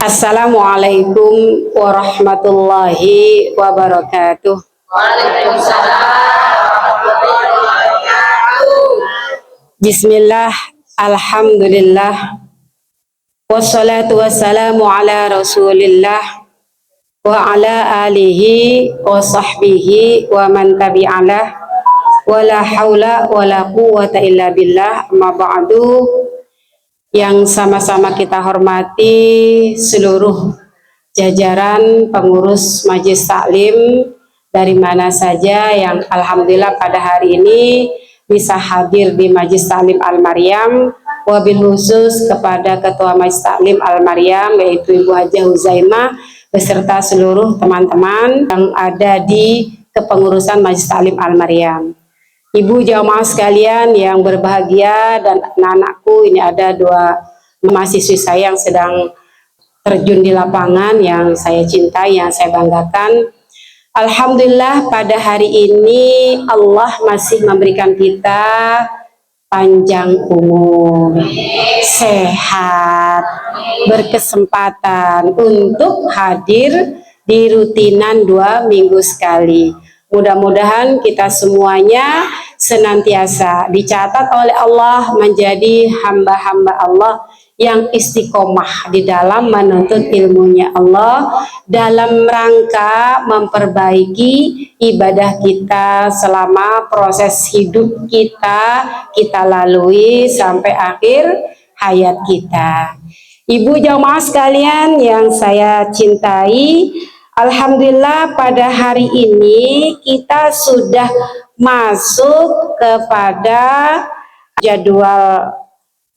Assalamualaikum warahmatullahi wabarakatuh. Waalaikumsalam warahmatullahi wabarakatuh. Bismillah, alhamdulillah, wassalatu wassalamu ala rasulillah wa ala alihi wa sahbihi wa man tabi'alah wa la hawla wa la quwwata illa billah, amma ba'du. Yang sama-sama kita hormati seluruh jajaran pengurus Majelis Taklim dari mana saja yang alhamdulillah pada hari ini bisa hadir di Majelis Taklim Al-Maryam, wabil khusus kepada Ketua Majelis Taklim Al-Maryam yaitu Ibu Hajah Huzaimah beserta seluruh teman-teman yang ada di kepengurusan Majelis Taklim Al-Maryam. Ibu jamaah sekalian yang berbahagia dan anak-anakku, ini ada dua mahasiswi saya yang sedang terjun di lapangan yang saya cintai, yang saya banggakan. Alhamdulillah pada hari ini Allah masih memberikan kita panjang umur, sehat, berkesempatan untuk hadir di rutinan 2 minggu sekali. Mudah-mudahan kita semuanya senantiasa dicatat oleh Allah menjadi hamba-hamba Allah yang istiqomah di dalam menuntut ilmunya Allah dalam rangka memperbaiki ibadah kita selama proses hidup kita lalui sampai akhir hayat kita. Ibu jamaah sekalian yang saya cintai, alhamdulillah pada hari ini kita sudah masuk kepada jadwal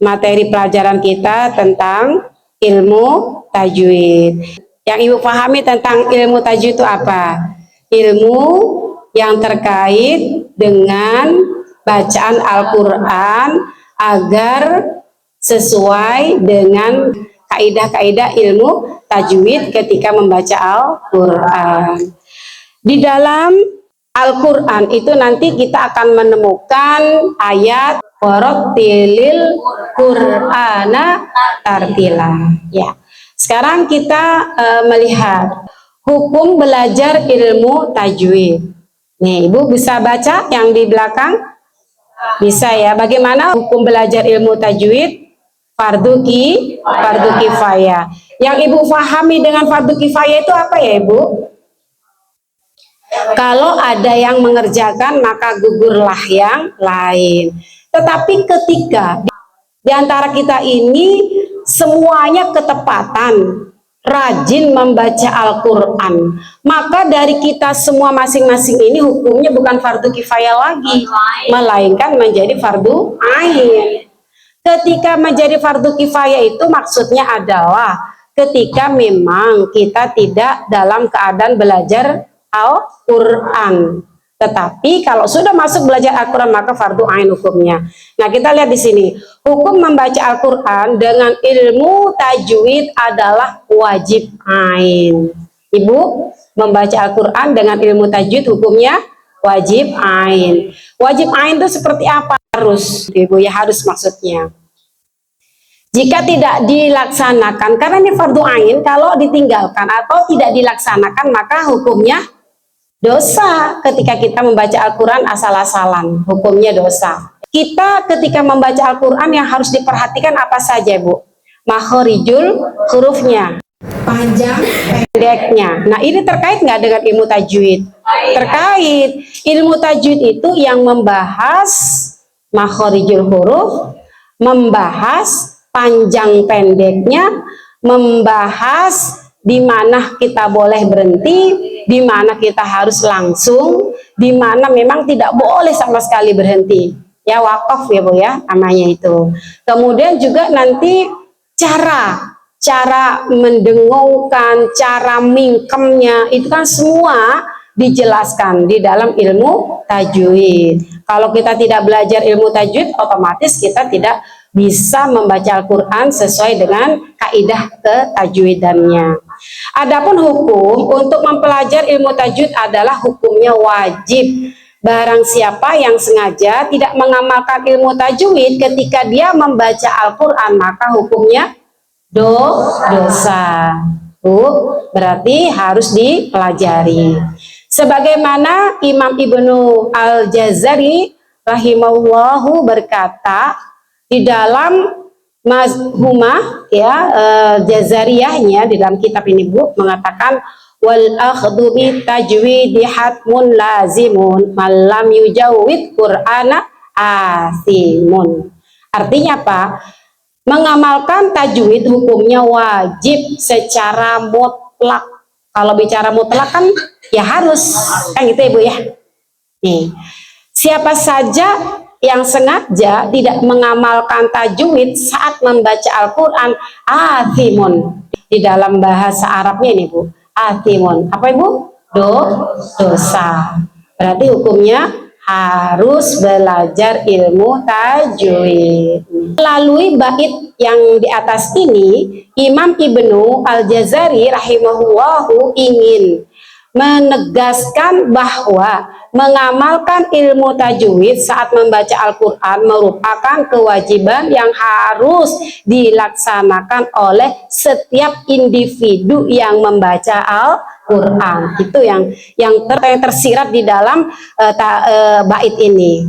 materi pelajaran kita tentang ilmu tajwid. Yang Ibu pahami tentang ilmu tajwid itu apa? Ilmu yang terkait dengan bacaan Al-Quran agar sesuai dengan kaidah-kaidah ilmu tajwid ketika membaca Al-Quran. Di dalam Al-Quran itu nanti kita akan menemukan ayat warattilil Qur'ana tartila. Ya. Sekarang kita melihat hukum belajar ilmu tajwid. Nih, Ibu bisa baca yang di belakang? Bisa ya. Bagaimana hukum belajar ilmu tajwid? Fardu kifayah. Yang Ibu pahami dengan fardu kifayah itu apa ya, Ibu? Kalau ada yang mengerjakan maka gugurlah yang lain. Tetapi ketika di antara kita ini semuanya ketepatan, rajin membaca Al-Quran, maka dari kita semua masing-masing ini hukumnya bukan fardu kifayah lagi, melainkan menjadi fardu ain. Ketika menjadi fardu kifayah itu maksudnya adalah ketika memang kita tidak dalam keadaan belajar Al-Quran. Tetapi kalau sudah masuk belajar Al-Quran maka fardu ain hukumnya. Nah, kita lihat di sini. Hukum membaca Al-Quran dengan ilmu tajwid adalah wajib ain. Ibu, membaca Al-Quran dengan ilmu tajwid hukumnya wajib ain. Wajib ain itu seperti apa? Harus, Ibu ya, harus maksudnya. Jika tidak dilaksanakan, karena ini fardu ain, kalau ditinggalkan atau tidak dilaksanakan maka hukumnya dosa. Ketika kita membaca Al-Quran asal-asalan, hukumnya dosa. Kita ketika membaca Al-Quran yang harus diperhatikan apa saja, Bu? Makhorijul hurufnya, panjang pendeknya. Nah, ini terkait nggak dengan ilmu tajwid? Terkait. Ilmu tajwid itu yang membahas makhorijul huruf, membahas panjang pendeknya, membahas di mana kita boleh berhenti, di mana kita harus langsung, di mana memang tidak boleh sama sekali berhenti. Ya, wakaf ya Bu ya, namanya itu. Kemudian juga nanti cara mendengungkan, cara mingkemnya, itu kan semua dijelaskan di dalam ilmu tajwid. Kalau kita tidak belajar ilmu tajwid, otomatis kita tidak bisa membaca Al-Quran sesuai dengan kaidah ketajwidannya. Adapun hukum untuk mempelajari ilmu tajwid adalah hukumnya wajib. Barang siapa yang sengaja tidak mengamalkan ilmu tajwid ketika dia membaca Al-Quran maka hukumnya dosa. Bu, berarti harus dipelajari. Sebagaimana Imam Ibnu Al-Jazari rahimahullahu berkata di dalam Mazhumah ya, Jazariyahnya di dalam kitab ini Bu mengatakan wal akhdhu bi tajwidi hatmun lazimun malam yujawid qur'ana asimun. Artinya apa? Mengamalkan tajwid hukumnya wajib secara mutlak. Kalau bicara mutlak kan ya harus kan gitu Ibu ya. Nih, siapa saja yang sengaja tidak mengamalkan tajwid saat membaca Al-Qur'an athimun. Di dalam bahasa Arabnya ini Bu, athimun. Apa Ibu? Dosa. Berarti hukumnya harus belajar ilmu tajwid. Melalui bait yang di atas ini, Imam Ibnu Al-Jazari rahimahullahu ingin menegaskan bahwa mengamalkan ilmu tajwid saat membaca Al-Quran merupakan kewajiban yang harus dilaksanakan oleh setiap individu yang membaca Al-Quran. Itu yang tersirat di dalam bait ini.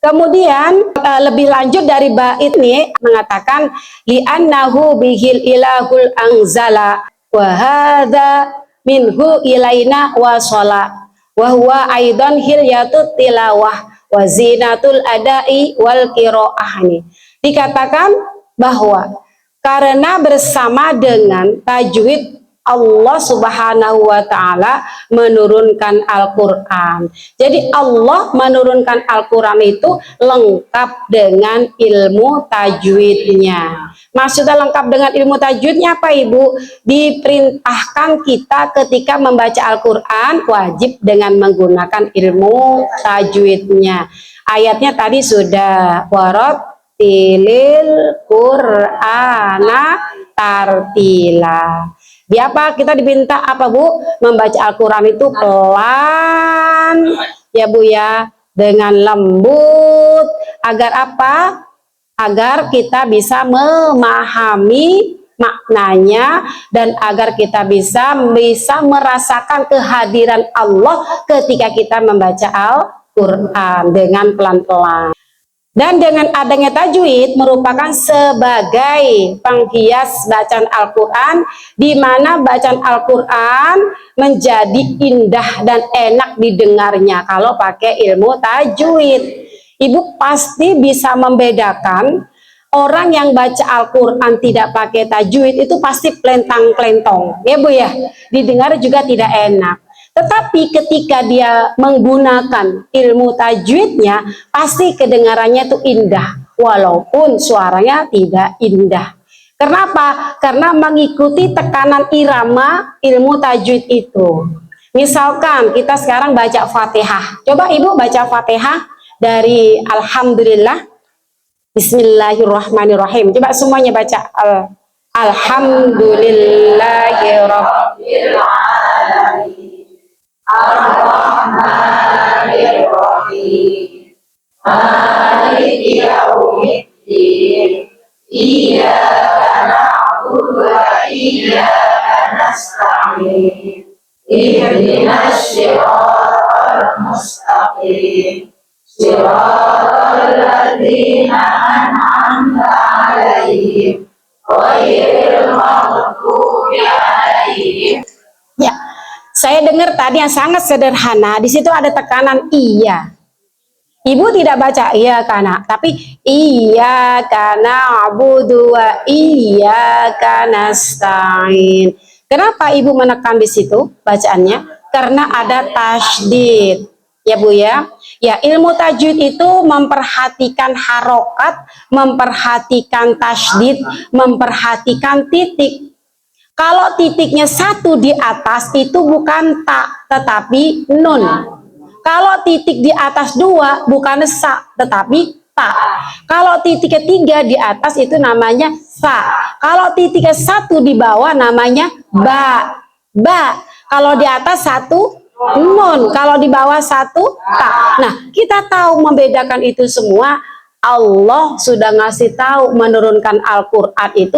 Kemudian lebih lanjut dari bait ini mengatakan li'annahu bihil ilahul anzala wa hadza minhu ilaina wasala wa huwa aidan hilyatut tilawah wa zinatul adai wal qiraah. Dikatakan bahwa karena bersama dengan tajwid Allah Subhanahu wa Ta'ala menurunkan Al-Quran. Jadi Allah menurunkan Al-Quran itu lengkap dengan ilmu tajwidnya. Maksudnya lengkap dengan ilmu tajwidnya apa Ibu? Diperintahkan kita ketika membaca Al-Quran wajib dengan menggunakan ilmu tajwidnya. Ayatnya tadi sudah warat tilil Qur'ana tartila. Di apa kita diminta apa Bu? Membaca Al-Quran itu pelan ya Bu ya, dengan lembut agar apa? Agar kita bisa memahami maknanya dan agar kita bisa merasakan kehadiran Allah ketika kita membaca Al-Quran dengan pelan-pelan. Dan dengan adanya tajwid merupakan sebagai penghias bacaan Al-Quran, di mana bacaan Al-Quran menjadi indah dan enak didengarnya kalau pakai ilmu tajwid. Ibu pasti bisa membedakan orang yang baca Al-Quran tidak pakai tajwid itu pasti plentang-plentong, ya Bu ya, didengar juga tidak enak. Tetapi ketika dia menggunakan ilmu tajwidnya, pasti kedengarannya itu indah, walaupun suaranya tidak indah. Kenapa? Karena mengikuti tekanan irama ilmu tajwid itu. Misalkan kita sekarang baca Fatihah. Coba Ibu baca Fatihah dari Alhamdulillah. Bismillahirrahmanirrahim. Coba semuanya baca Alhamdulillahirabbil alamin. Ar-Rahmanir-Rahim Maliki Yaumiddin Iyyaka na'budu wa iyyaka nasta'in Ihdinas siratal mustaqim Siratal ladzina an'amta 'alaihim ghairil maghdubi 'alaihim. Ya. Saya dengar tadi yang sangat sederhana, di situ ada tekanan iya. Ibu tidak baca iya karena, tapi iya karena abudu wa iya karena nasta'in. Kenapa Ibu menekan di situ bacaannya? Karena ada tasydid, ya Bu ya. Ya, ilmu tajwid itu memperhatikan harokat, memperhatikan tasydid, memperhatikan titik. Kalau titiknya satu di atas itu bukan tak, tetapi nun. Kalau titik di atas dua bukan sa, tetapi ta. Kalau titik ketiga di atas itu namanya sa. Kalau titik satu di bawah namanya ba. Ba. Kalau di atas satu nun. Kalau di bawah satu ta. Nah, kita tahu membedakan itu semua. Allah sudah ngasih tahu menurunkan Al-Quran itu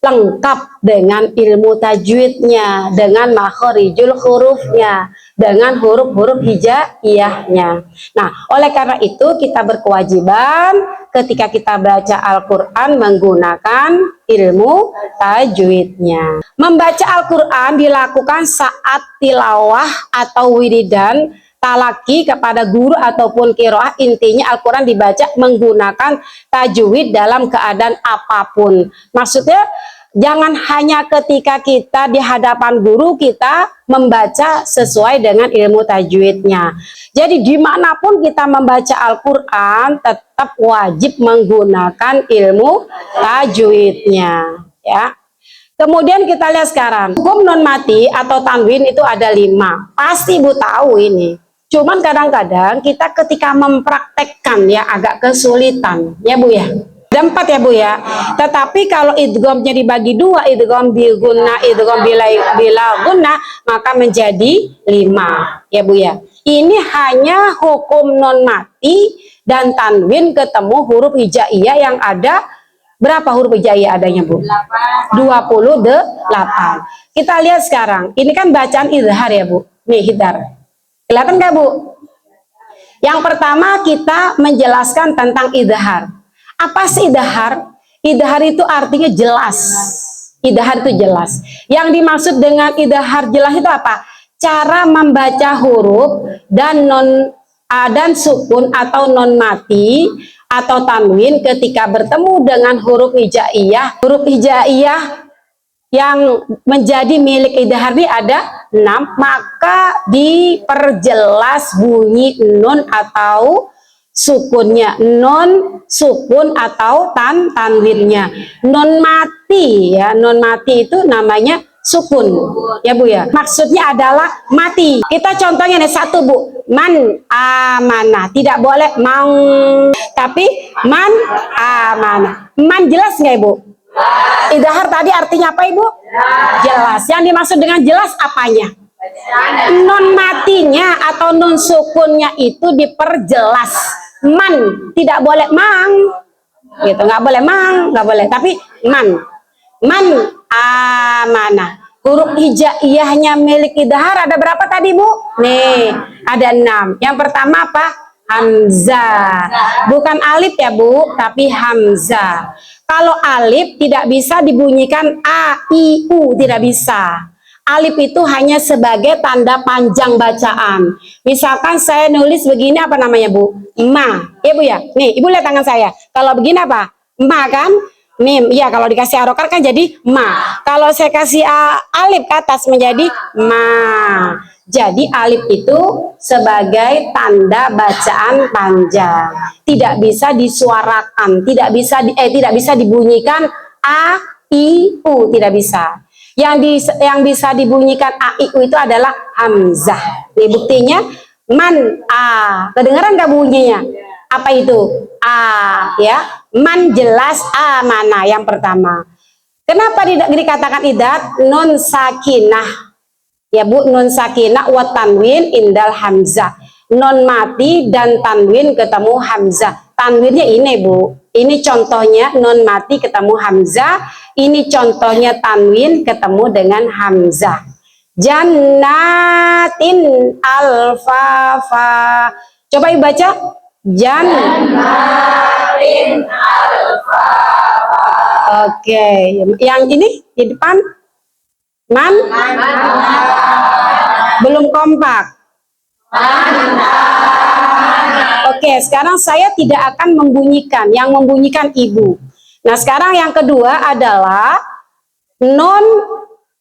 lengkap dengan ilmu tajwidnya, dengan makhorijul hurufnya, dengan huruf-huruf hijaiyahnya. Nah, oleh karena itu kita berkewajiban ketika kita baca Al-Quran menggunakan ilmu tajwidnya. Membaca Al-Quran dilakukan saat tilawah atau wiridan, talaki kepada guru ataupun qiraah. Intinya Al-Quran dibaca menggunakan tajwid dalam keadaan apapun. Maksudnya jangan hanya ketika kita di hadapan guru kita membaca sesuai dengan ilmu tajwidnya. Jadi dimanapun kita membaca Al-Quran tetap wajib menggunakan ilmu tajwidnya, ya. Kemudian kita lihat sekarang hukum non mati atau tanwin itu ada 5. Pasti Ibu tahu ini. Cuman kadang-kadang kita ketika mempraktekkan ya agak kesulitan, ya Bu ya. Ada 4 ya Bu ya. Tetapi kalau idghamnya dibagi 2, idgham bil gunnah, idgham bila gunnah, maka menjadi 5 ya Bu ya. Ini hanya hukum non mati dan tanwin ketemu huruf hijaiyah yang ada. Berapa huruf hijaiyah adanya Bu? 28. Kita lihat sekarang. Ini kan bacaan izhar ya Bu. Nih hidar. Kelihatan nggak Bu? Yang pertama kita menjelaskan tentang idhar. Apa sih idhar? Idhar itu artinya jelas. Idhar itu jelas. Yang dimaksud dengan idhar jelas itu apa? Cara membaca huruf dan dan sukun atau non mati atau tanwin ketika bertemu dengan huruf hijaiyah. Huruf hijaiyah yang menjadi milik idhar ini ada 6, maka diperjelas bunyi nun atau sukunnya, non sukun atau tanwinnya. Non mati ya, non mati itu namanya sukun ya Bu ya. Maksudnya adalah mati. Kita contohnya nih 1 Bu, man amanah, tidak boleh mang, tapi man amanah. Man jelas nggak Ibu? Idhar tadi artinya apa Ibu? Jelas. Yang dimaksud dengan jelas apanya? Non matinya atau non sukunnya itu diperjelas. Man, tidak boleh mang, gitu, nggak boleh mang, nggak boleh, tapi man. Man amanah. Huruf hijaiyahnya milik idhar ada berapa tadi Bu? Nih, ada 6. Yang pertama apa? Hamzah. Bukan alif ya Bu, tapi hamzah. Kalau alif tidak bisa dibunyikan a, i, u, tidak bisa. Alif itu hanya sebagai tanda panjang bacaan. Misalkan saya nulis begini, apa namanya Bu? Ma, ya Bu ya. Nih, Ibu lihat tangan saya. Kalau begini apa? Ma kan? Mim, ya kalau dikasih harokat kan jadi ma. Kalau saya kasih alif ke atas menjadi ma. Jadi alif itu sebagai tanda bacaan panjang. Tidak bisa disuarakan, tidak bisa dibunyikan a, i, u, tidak bisa. Yang bisa dibunyikan a, i, u itu adalah hamzah. Nih buktinya man a. Kedengaran nggak bunyinya? Apa itu? A ya. Man jelas a mana yang pertama. Kenapa dikatakan idhar? Nun sakinah. Ya Bu, nun sakinah wa tanwin indal hamzah. Non mati dan tanwin ketemu hamzah. Tanwinnya ini Bu. Ini contohnya non mati ketemu hamzah. Ini contohnya tanwin ketemu dengan hamzah. Jannatin alfafa. Coba Ibu baca. Jannatin alfafa. Oke, yang ini di depan man. Belum kompak. Oke, sekarang saya tidak akan membunyikan, yang membunyikan Ibu. Nah, sekarang yang kedua adalah non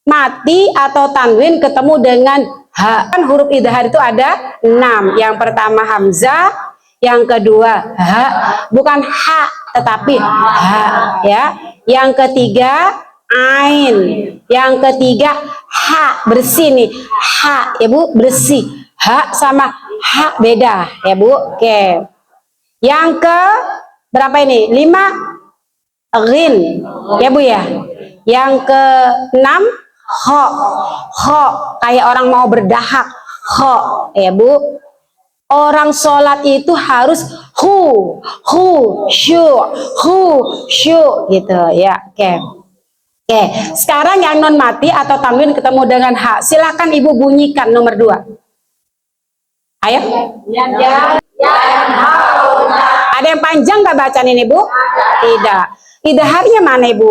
mati atau tanwin ketemu dengan ha. Kan huruf idhar itu ada 6. Yang pertama hamzah, yang kedua ha, bukan ha tetapi ha ya. Yang ketiga ain, yang ketiga ha, bersih nih. Ha ya Bu, bersih. Ha sama ha beda ya Bu. Oke. Yang ke berapa ini? 5 rin ya Bu ya. Yang ke 6 ho. Ho kayak orang mau berdahak. Ho ya Bu. Orang sholat itu harus hu, syu gitu ya. Oke. Oke, sekarang yang non mati atau tanwin ketemu dengan ha. Silakan Ibu bunyikan nomor 2. Ayo. Ada yang panjang nggak bacaan ini, Bu? Tidak. Idharnya mana, Ibu?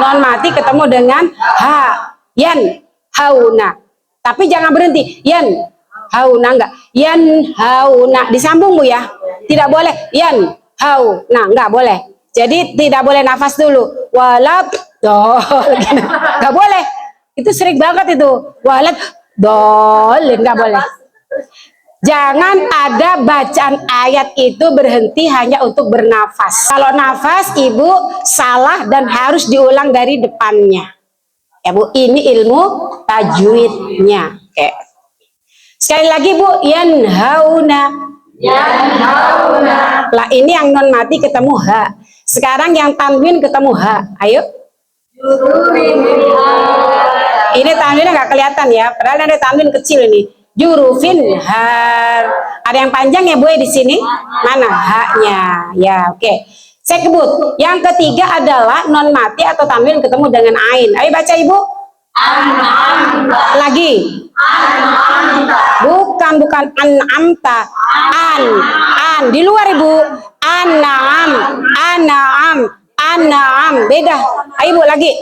Non mati ketemu dengan ha. Yan hauna. Tapi jangan berhenti. Yan hauna enggak. Yan hauna. Disambung, Bu ya. Tidak boleh. Yan hauna. Enggak boleh. Jadi tidak boleh nafas dulu. Walad dolin. Enggak boleh. Itu sering banget itu. Walad dolin. Enggak boleh. Jangan ada bacaan ayat itu berhenti hanya untuk bernafas. Kalau nafas, Ibu salah dan harus diulang dari depannya. Ya Bu, ini ilmu tajwidnya. Oke. Sekali lagi Bu, yanhauna. Yanhauna. Lah ini yang non mati ketemu ha. Sekarang yang tanwin ketemu ha. Ayo. Ini tanwinnya nggak kelihatan ya, padahal ada tanwin kecil ini. Jurufin har. Ada yang panjang ya Bu di sini? Mana haknya? Ya, oke. Saya kebut. Yang ketiga adalah non mati atau tanwin ketemu dengan ain. Ayo baca Ibu. Lagi. Bukan an'amta. An. Di luar Ibu. An'am. Beda. Ayo Bu lagi.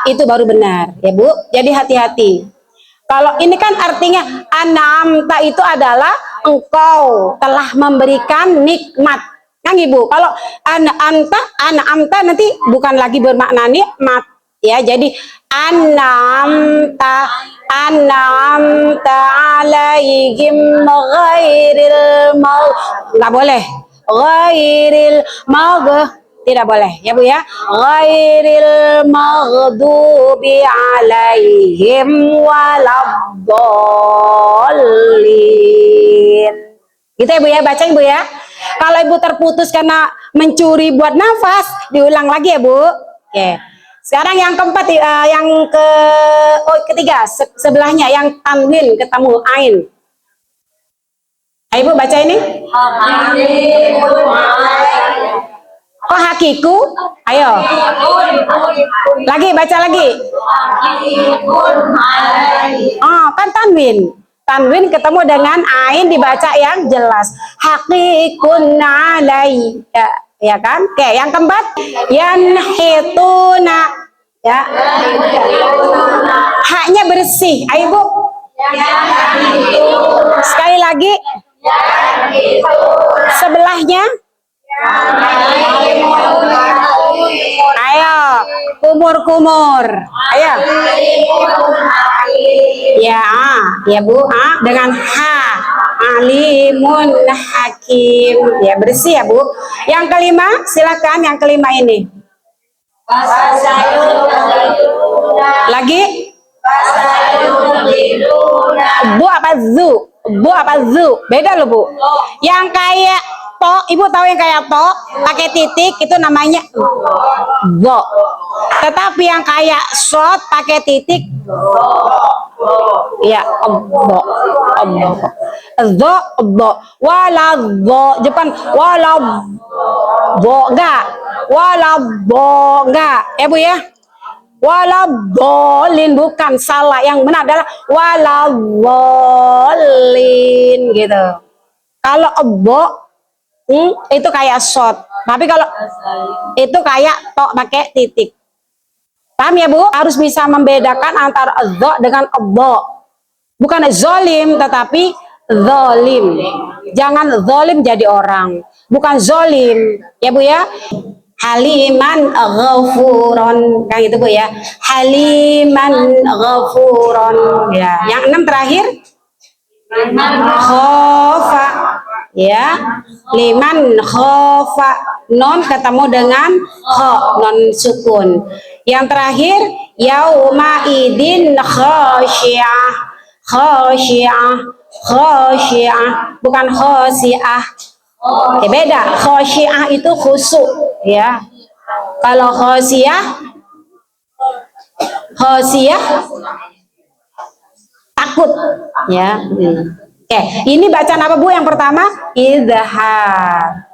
Itu baru benar ya Bu. Jadi hati-hati. Kalau ini kan artinya an'amta itu adalah engkau telah memberikan nikmat. Kan Ibu, kalau an'amta nanti bukan lagi bermakna nikmat ya. Jadi an'amta alaihim ghairil nggak boleh. Ghairil tidak boleh ya Bu ya. Ghairil maghdubi alaihim waladdallin. Gitu ya Bu ya, baca Ibu ya. Kalau Ibu terputus karena mencuri buat nafas, diulang lagi ya Bu. Oke. Sekarang yang keempat, ketiga, sebelahnya yang tanwin ketemu ain. Ayo Bu baca ini. Oh hakiku, ayo. Lagi baca lagi. Oh kan tanwin. Tanwin ketemu dengan ain dibaca yang jelas. Hakikun alai. Ya kan? Oke, yang keempat yanhituna. Ya. Haknya bersih. Ayo Bu. Sekali lagi. Sebelahnya. Ayo, kumur. Ayo. Ya Bu, dengan ha. Alimun hakim. Ya, bersih ya Bu. Yang kelima, silakan yang kelima ini. Lagi? Bu apa zu? Beda loh Bu. Yang kayak to, Ibu tahu yang kayak to pakai titik itu namanya go. Tetapi yang kayak shot pakai titik ya zo wala go Jepang wala bo enggak ya Bu ya. Waladdallin bukan salah, yang benar adalah waladdallin gitu. Kalau ebo itu kayak shot, tapi kalau itu kayak tok pakai titik. Paham ya Bu? Harus bisa membedakan antara dzo dengan ebo. Bukan zolim tetapi zolim. Jangan zolim jadi orang, bukan zolim ya Bu ya. Haliman ghafuron kayak gitu Bu ya. Haliman ghafuron ya. Yang 6 terakhir khofa ya. Liman khofa, non ketemu dengan kho, non sukun. Yang terakhir yauma idin khosyiah bukan khosyiah. Beda. Khosyiah itu khusyuk ya. Kalau khosyiah takut ya. Oke, ini bacaan apa Bu yang pertama? Izhar.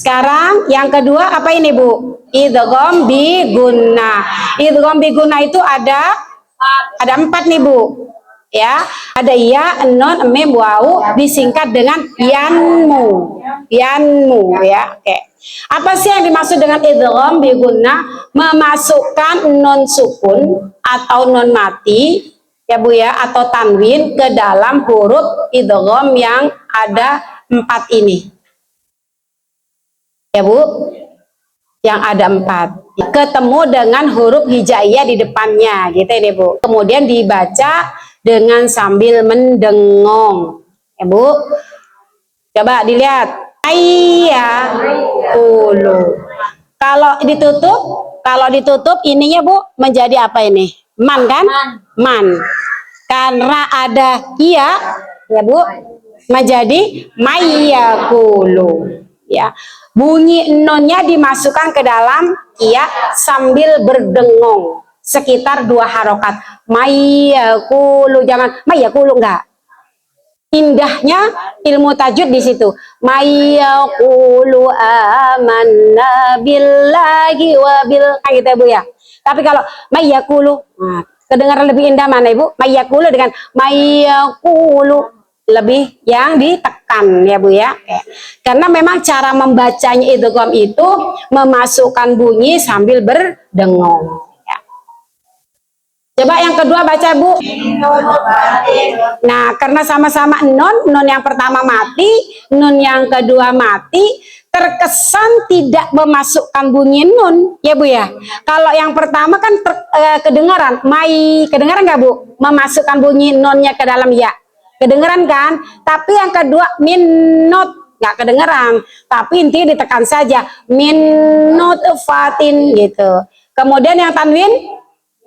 Sekarang yang kedua apa ini Bu? Idgham bi gunnah. Idgham bi gunnah itu ada 4 nih Bu. Ya, ada ya, nun, mim, wawu disingkat dengan yanmu. Yanmu ya. Oke. Apa sih yang dimaksud dengan idgham bi gunnah? Memasukkan nun sukun atau nun mati ya Bu ya, atau tanwin ke dalam huruf idgham yang ada 4 ini. Ya Bu, yang ada 4 ketemu dengan huruf hijaiyah di depannya gitu ya Bu. Kemudian dibaca dengan sambil mendengong ya Bu. Coba dilihat ayya ulu. Kalau ditutup ininya Bu menjadi apa ini? Man kan? Man. Karena ada iya ya Bu menjadi mayyakulu ya. Bunyi nonnya dimasukkan ke dalam iya sambil berdengong sekitar 2 harokat. Mayyakulu, jangan mayyakulu, enggak. Indahnya ilmu tajwid di situ. Mayyakulu amanna billahi wa bil, gitu Bu ya. Tapi kalau mayyakulu, nah, kedengaran lebih indah mana Ibu? Mayyakulu dengan mayyakulu lebih yang ditekan ya Bu ya. Karena memang cara membacanya idgham itu memasukkan bunyi sambil berdengong ya. Coba yang kedua baca Bu. Nah, karena sama-sama nun yang pertama mati, nun yang kedua mati, terkesan tidak memasukkan bunyi nun ya Bu ya. Kalau yang pertama kan kedengaran kedengaran nggak Bu memasukkan bunyi nunnya ke dalam ya, kedengeran kan? Tapi yang kedua min not nggak kedengeran, tapi intinya ditekan saja min nutfatin gitu. Kemudian yang tanwin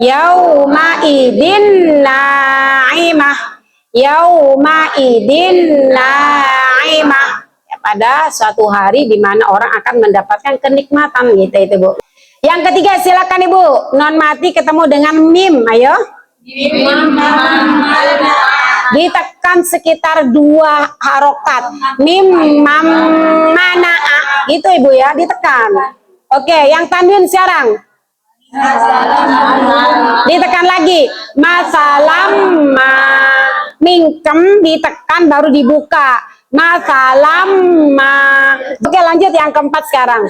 yauma idin naimah, yauma idin naimah ya, pada suatu hari di mana orang akan mendapatkan kenikmatan gitu itu Bu. Yang ketiga silakan Ibu, non mati ketemu dengan mim, ayo. Ditekan sekitar 2 harokat. Mim mam mana gitu Ibu ya, ditekan. Oke, yang tanwin sekarang ditekan lagi. Masalam ma, mingkem ditekan baru dibuka. Masalam ma. Oke, lanjut yang keempat sekarang.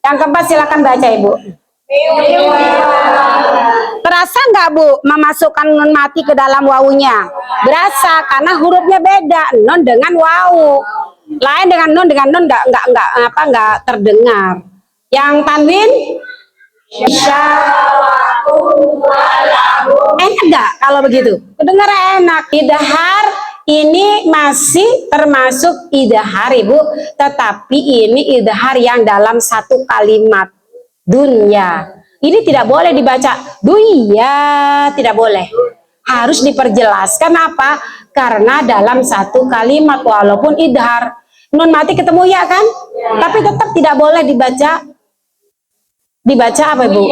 Yang keempat silakan baca Ibu. Terasa nggak Bu memasukkan nun mati ke dalam wawunya? Berasa karena hurufnya beda, nun dengan wawu. Lain dengan nun nggak terdengar. Yang tanwin enak nggak kalau begitu? Kedengaran enak. Idhar ini masih termasuk idhar Ibu, tetapi ini idhar yang dalam 1 kalimat. Dunya ini tidak boleh dibaca duya, tidak boleh, harus diperjelas. Kenapa? Karena dalam 1 kalimat walaupun idhar nun mati ketemu ya kan, tapi tetap tidak boleh dibaca apa Ibu?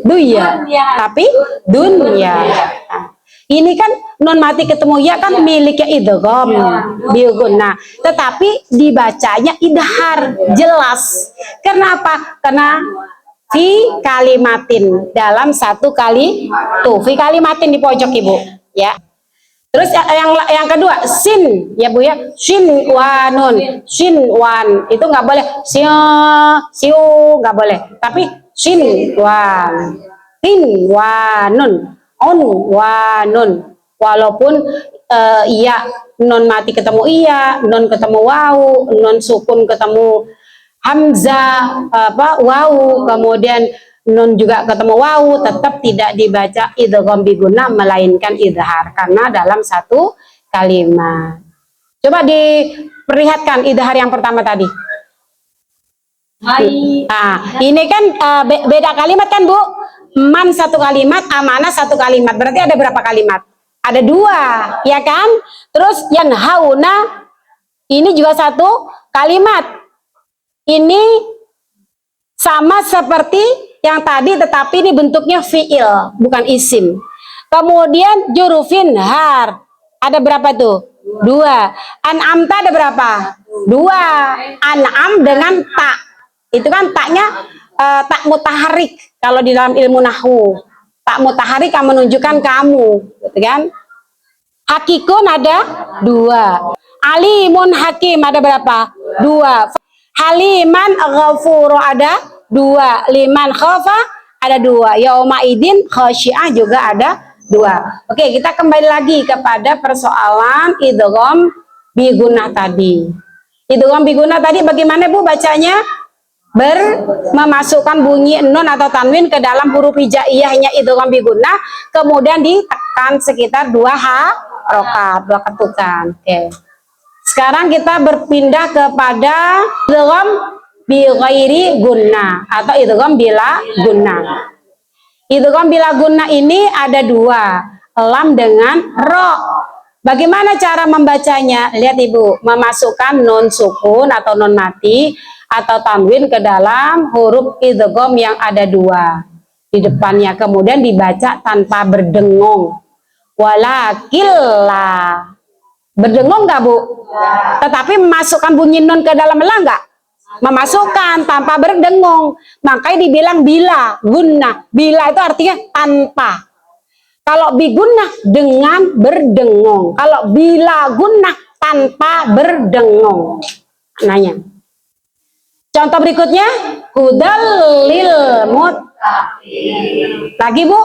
Duya, tapi dunya. Ini kan nun mati ketemu ya kan miliknya idgham bigunna, tetapi dibacanya idhar jelas. Kenapa? Karena fi kalimatin, dalam 1 kali tuh fi kalimatin di pojok Ibu ya. Terus yang kedua sin ya Bu ya, sin wanun, sin wan itu nggak boleh siu nggak boleh, tapi sin wan, tin wanun, on wanun, walaupun iya non mati ketemu iya, non ketemu wawu, non sukun ketemu hamzah wawu, kemudian nun juga ketemu wawu, tetap tidak dibaca idgham bigunnah melainkan idhar karena dalam 1 kalimat. Coba diperlihatkan idhar yang pertama tadi. Nah, ini kan beda kalimat kan Bu? Man 1 kalimat, amanah 1 kalimat. Berarti ada berapa kalimat? Ada 2, ya kan? Terus yanhauna ini juga 1 kalimat. Ini sama seperti yang tadi, tetapi ini bentuknya fiil, bukan isim. Kemudian jurufin har, ada berapa tuh? Dua. An'amta ada berapa? Dua. An'am dengan tak. Itu kan taknya tak mutaharik kalau di dalam ilmu nahwu. Tak mutaharik yang menunjukkan kamu, gitu kan? Hakikun ada dua. Alimun hakim ada berapa? Dua. Haliman ghafuru ada dua. Liman khafa ada dua. Yauma idin khasyi'ah juga ada dua. Oke, kita kembali lagi kepada persoalan idgham bigunnah tadi. Idgham bigunnah tadi bagaimana Bu bacanya? Memasukkan bunyi nun atau tanwin ke dalam huruf hijaiyahnya idgham bigunnah, kemudian ditekan sekitar 2 harokat, 2 ketukan. Oke. Sekarang kita berpindah kepada idgham bi ghairi gunnah atau idgham bila gunnah. Idgham bila gunnah ini ada 2, lam dengan ro. Bagaimana cara membacanya? Lihat Ibu, memasukkan nun sukun atau nun mati atau tanwin ke dalam huruf idgham yang ada 2 di depannya, kemudian dibaca tanpa berdengong. Walakilla. Berdengong nggak Bu? Tetapi memasukkan bunyi nun ke dalam la nggak? Memasukkan tanpa berdengong. Makanya dibilang bila gunnah. Bila itu artinya tanpa. Kalau bigunnah dengan berdengong. Kalau bila gunnah tanpa berdengong. Nanya. Contoh berikutnya, hudal lil muttaqin. Lagi Bu?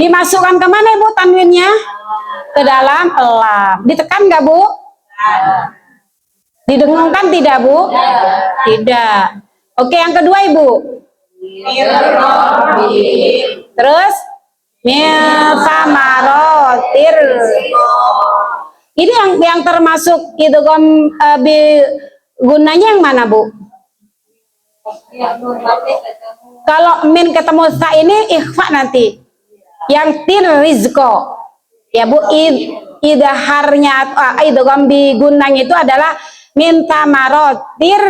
Dimasukkan kemana Ibu tanwinnya? Ke dalam lam. Ditekan nggak Bu? Didengungkan tidak Bu? Tidak. Oke, yang kedua Ibu. Terus milsamarotir. Ini yang termasuk idgham gunanya yang mana Bu? Kalau min ketemu sa ini ikhfa nanti. Yang tir rizqo. Ya Bu, idharnya idgham bi gunanya itu adalah minta marotir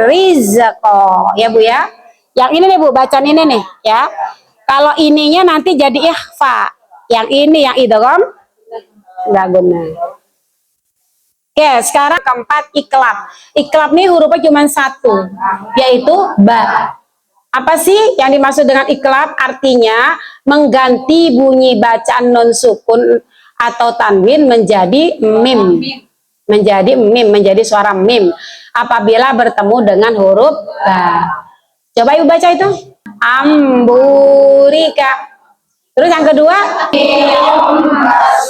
rizqo. Ya Bu ya. Yang ini nih Bu, bacaan ini nih ya. Kalau ininya nanti jadi ikhfa. Yang ini yang idgham enggak guna. Oke, sekarang keempat iklab. Iklab nih hurufnya cuma 1, yaitu ba. Apa sih yang dimaksud dengan iklab? Artinya mengganti bunyi bacaan non sukun atau tanwin menjadi mim. Menjadi mim, menjadi suara mim. Apabila bertemu dengan huruf ba. Coba Ibu baca itu. Amburika. Terus yang kedua?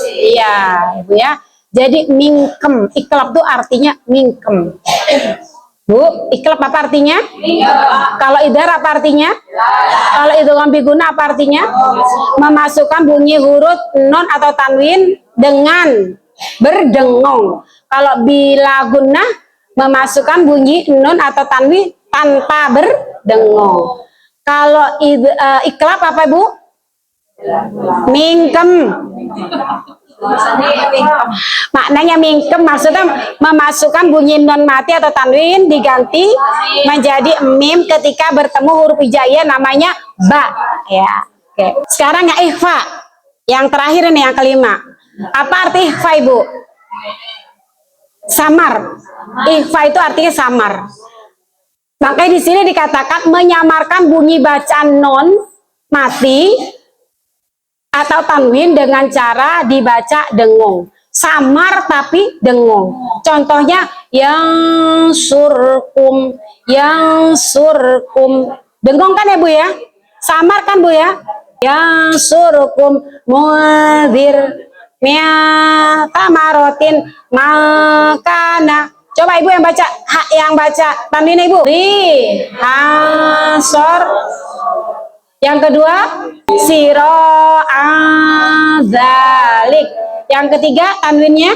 Iya, Ibu ya. Jadi mingkem, iklab itu artinya mingkem. Bu, iklab apa artinya? Kalau idhar apa artinya? Kalau idgham bi gunnah apa artinya? Memasukkan bunyi huruf non atau tanwin dengan berdengong. Kalau bila gunnah memasukkan bunyi nun atau tanwin tanpa berdengong. Kalau iklab apa Bu? Mingkem. Maknanya mingkem maksudnya memasukkan bunyi non mati atau tanwin diganti menjadi mim ketika bertemu huruf hijaiyah namanya ba ya. Oke. Sekarang ya ikhfa. Yang terakhir ini yang kelima. Apa arti ikhfa Ibu? Samar. Ikhfa itu artinya samar. Makanya di sini dikatakan menyamarkan bunyi bacaan non mati atau tanwin dengan cara dibaca dengung. Samar tapi dengung. Contohnya yang surkum, yang surkum. Dengung kan ya Bu ya? Samar kan Bu ya? Yang surkum mudzir mi'atamarotin makana. Coba Ibu yang baca, yang baca tanwin Ibu. Hasor. Yang kedua, siro azalik. Yang ketiga, tanwinnya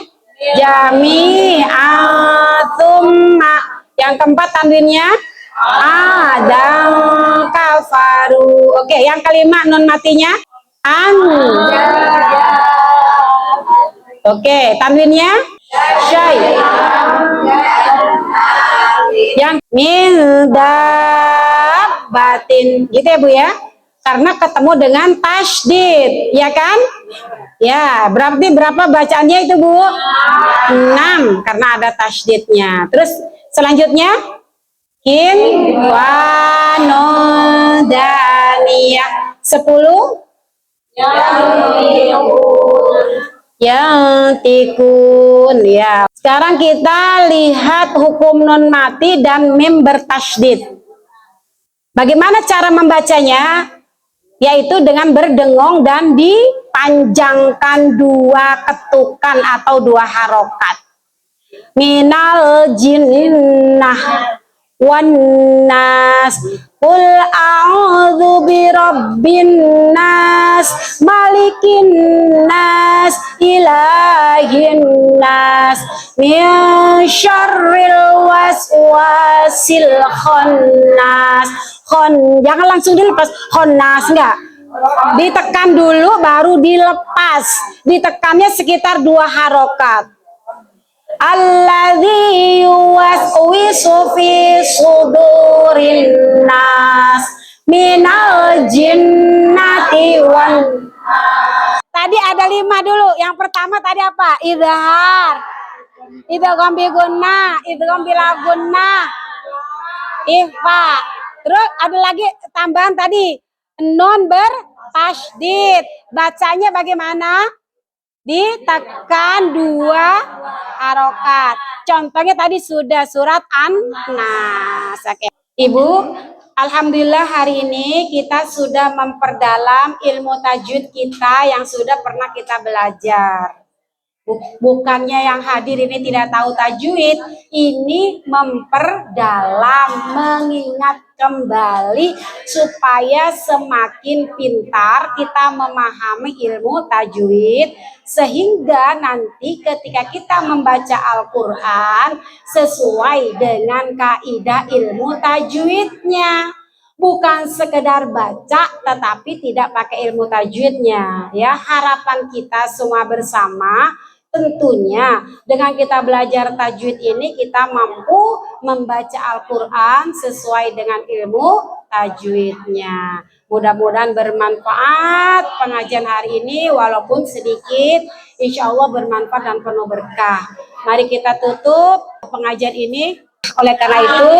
jami'atumma. Yang keempat, tanwinnya adam kafaru. Oke, yang kelima, nun matinya an. Oke, tanwinnya syai. Yang batin, gitu ya Bu ya. Karena ketemu dengan tasydid, ya kan? Ya, berarti berapa bacaannya itu Bu? 6 karena ada tasydidnya. Terus selanjutnya daniyah 10 yang tikun ya. Sekarang kita lihat hukum nun mati dan mim bertasydid. Bagaimana cara membacanya? Yaitu dengan berdengong dan dipanjangkan 2 ketukan atau 2 harokat. Minal jinnah wan nas qul a'udzu birabbin nas malikin nas ilahin nas min syarril waswasil khannas. Jangan langsung dilepas khannas, enggak, ditekan dulu baru dilepas. Ditekannya sekitar 2 harokat. Alladzi yuwaswisu fi sudurin nas minal jinnati wan. Tadi ada 5 dulu. Yang pertama tadi apa? Idhar, idgham bi gunnah, idgham bila gunnah, ikhfa. Terus ada lagi tambahan tadi nun bertasydid. Bacanya bagaimana? Ditekan 2 harokat. Contohnya tadi sudah surat An-Nas. Oke. Ibu, alhamdulillah hari ini kita sudah memperdalam ilmu tajwid kita yang sudah pernah kita belajar. Bukannya yang hadir ini tidak tahu tajwid, ini memperdalam, mengingat kembali supaya semakin pintar kita memahami ilmu tajwid, sehingga nanti ketika kita membaca Al-Quran sesuai dengan kaidah ilmu tajwidnya. Bukan sekedar baca tetapi tidak pakai ilmu tajwidnya ya. Harapan kita semua bersama tentunya dengan kita belajar tajwid ini kita mampu membaca Al-Quran sesuai dengan ilmu tajwidnya. Mudah-mudahan bermanfaat pengajian hari ini walaupun sedikit, insya Allah bermanfaat dan penuh berkah. Mari kita tutup pengajian ini. Oleh karena itu,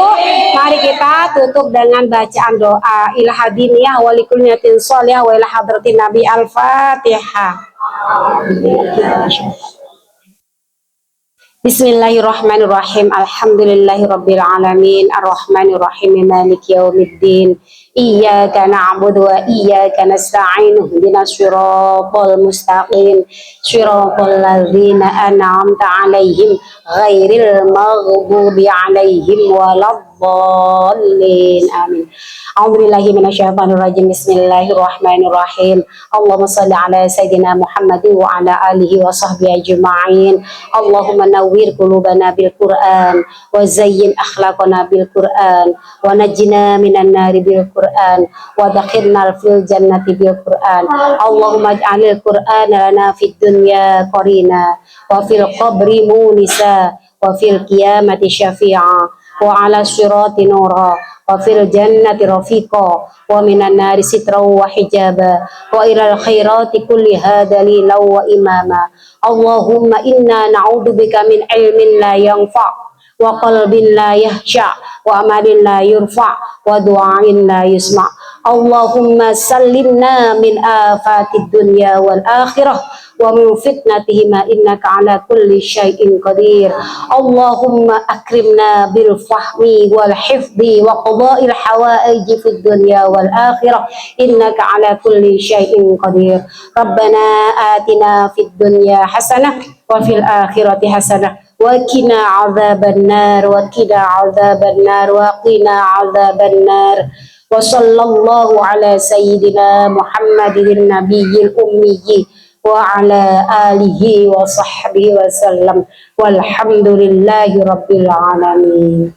mari kita tutup dengan bacaan doa ila hadiniyah wa likul niyatin sholihah wa ila hadratin Nabi Al-Fatihah. Bismillahirrahmanirrahim. Alhamdulillahirabbil alamin arrahmanirrahim maliki yaumiddin. Iyyaka na'budu wa iyyaka nasta'in. Ihdinas siratal mustaqim. Siratal ladzina an'amta 'alaihim ghairil maghdubi 'alaihim waladdallin. Amin. A'udzubillahi minasyaitonir rajim. Bismillahirrahmanirrahim. Allahumma shalli ala sayyidina Muhammadin wa ala alihi wa sahbihi ajma'in. Allahumma nawwir qulubana bil Qur'an wa zayyin akhlaqana bil Qur'an wa najjina minan nari bil Qur'an wa dakhilna fil jannati bil Qur'an. Allahumma ij'alil Qur'ana lana fid dunya qarina wa fil qabri munisa wa fil qiyamati syafi'a wa ala sirati nura wa fil jannati rafiqa wa minan nari sitra wa hijaba wa ilal khairati kulliha dalila wa imama. Allahumma inna na'udzubika min ilmin la yanfa' wa qalbin la yahsha wa amalin la yurfa' wa du'ain la yusma'. Allahumma sallimna min afatid dunya wal akhirah wa min fitnatihima innaka ala kulli syai'in qadir. Allahumma akrimna bil fahmi wal hifdi wa qada'il hawaiji fid dunya wal akhirah innaka ala kulli syai'in qadir. Rabbana atina fid dunya hasanah wa fil akhirati hasanah wa qina adzaban nar wa qina adzaban nar wa qina adzaban nar. Wa sallallahu ala sayyidina Muhammadin nabiyil ummiyyi wa ala alihi wa sahbihi wa sallam walhamdulillahi rabbil alamin.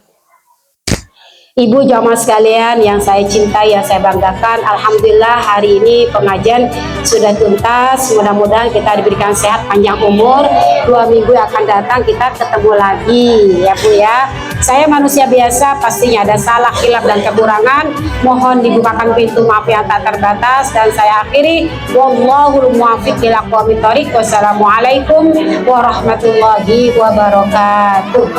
Ibu jamaah sekalian yang saya cintai, yang saya banggakan, alhamdulillah hari ini pengajian sudah tuntas. Mudah-mudahan kita diberikan sehat panjang umur. 2 minggu yang akan datang kita ketemu lagi ya Bu ya. Saya manusia biasa, pastinya ada salah, khilaf dan kekurangan. Mohon dibukakan pintu maaf yang tak terbatas, dan saya akhiri wallahul muwaffiq ila aqwamit thoriq. Wassalamualaikum warahmatullahi wabarakatuh.